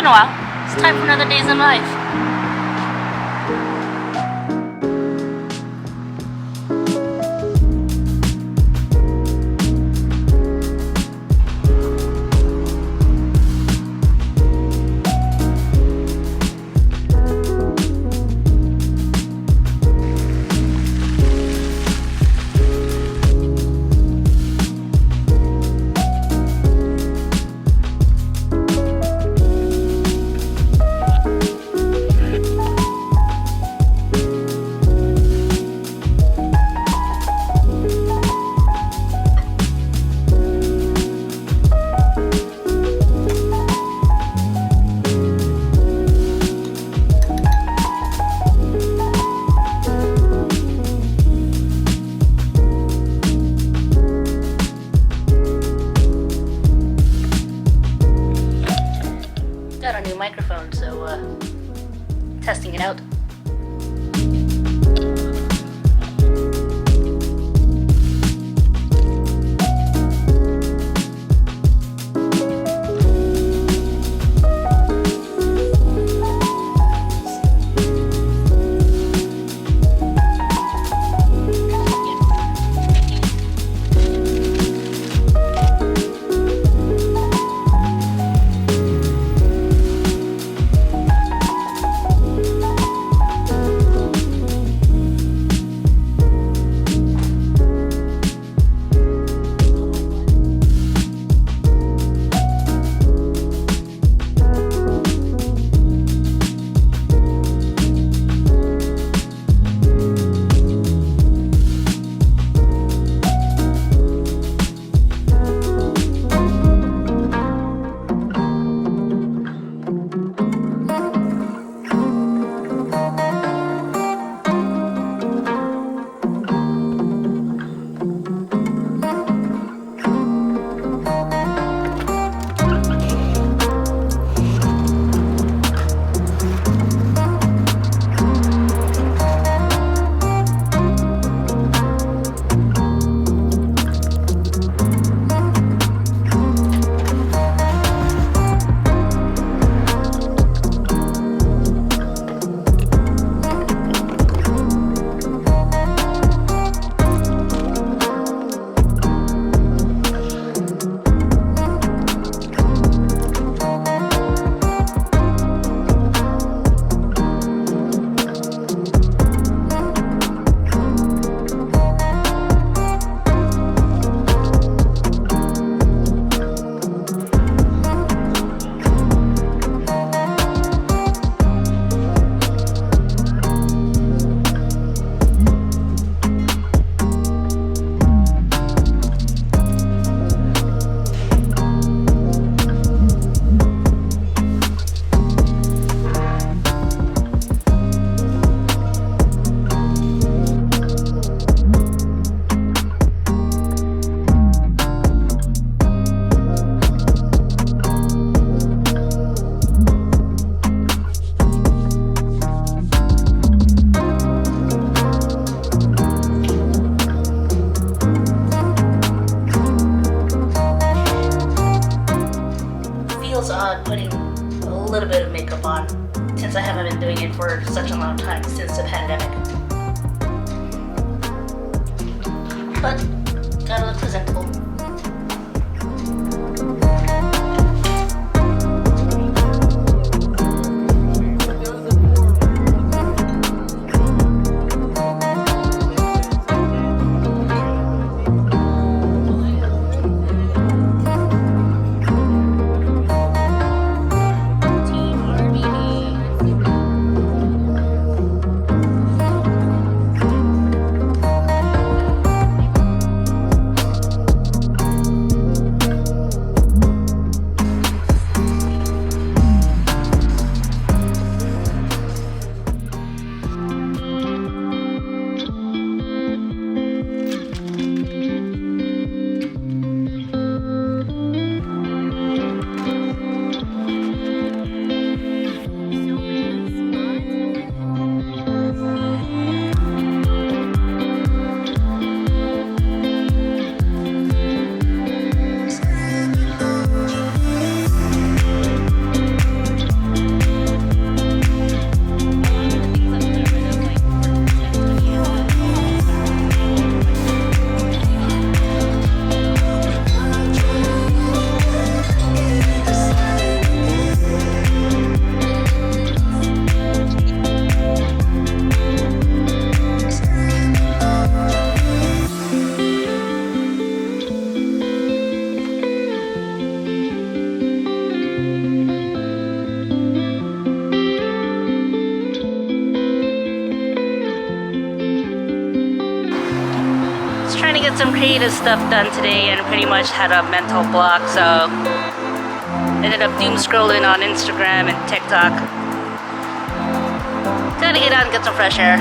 been a while. It's time for another Days in Life. Got a new microphone, so testing it out. Putting a little bit of makeup on since I haven't been doing it for such a long time, since the pandemic. But gotta look presentable. get some creative stuff done today and pretty much had a mental block, so ended up doom scrolling on Instagram and TikTok. Gotta get out and get some fresh air.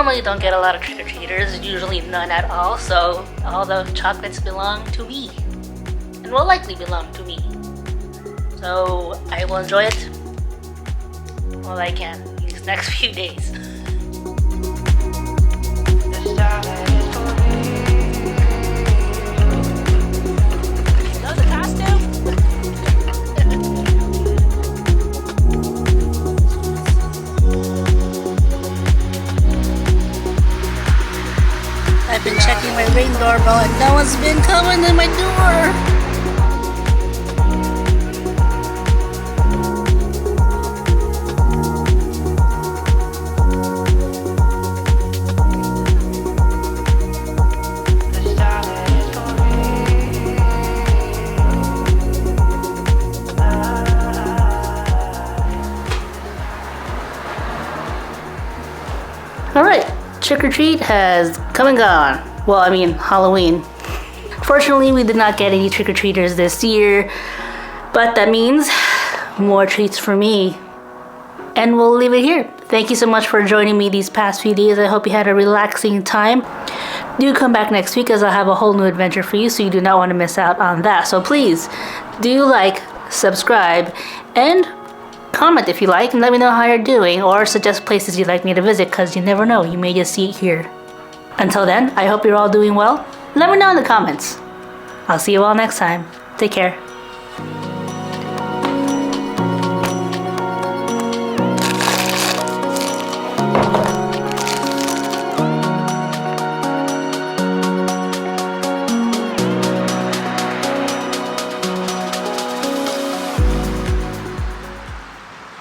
normally don't get a lot of trick-or-treaters, usually none at all, so all the chocolates belong to me. And will likely belong to me. So I will enjoy it while I can these next few days. Know the costume? Ring doorbell and no one's been coming to my door. Alright, trick-or-treat has come and gone. Well, I mean, Halloween. Fortunately, we did not get any trick-or-treaters this year, but that means more treats for me. And we'll leave it here. Thank you so much for joining me these past few days. I hope you had a relaxing time. Do come back next week as I'll have a whole new adventure for you, so you do not want to miss out on that. So please, do like, subscribe, and comment if you like, and let me know how you're doing, or suggest places you'd like me to visit, because you never know, you may just see it here. Until then, I hope you're all doing well. Let me know in the comments. I'll see you all next time. Take care.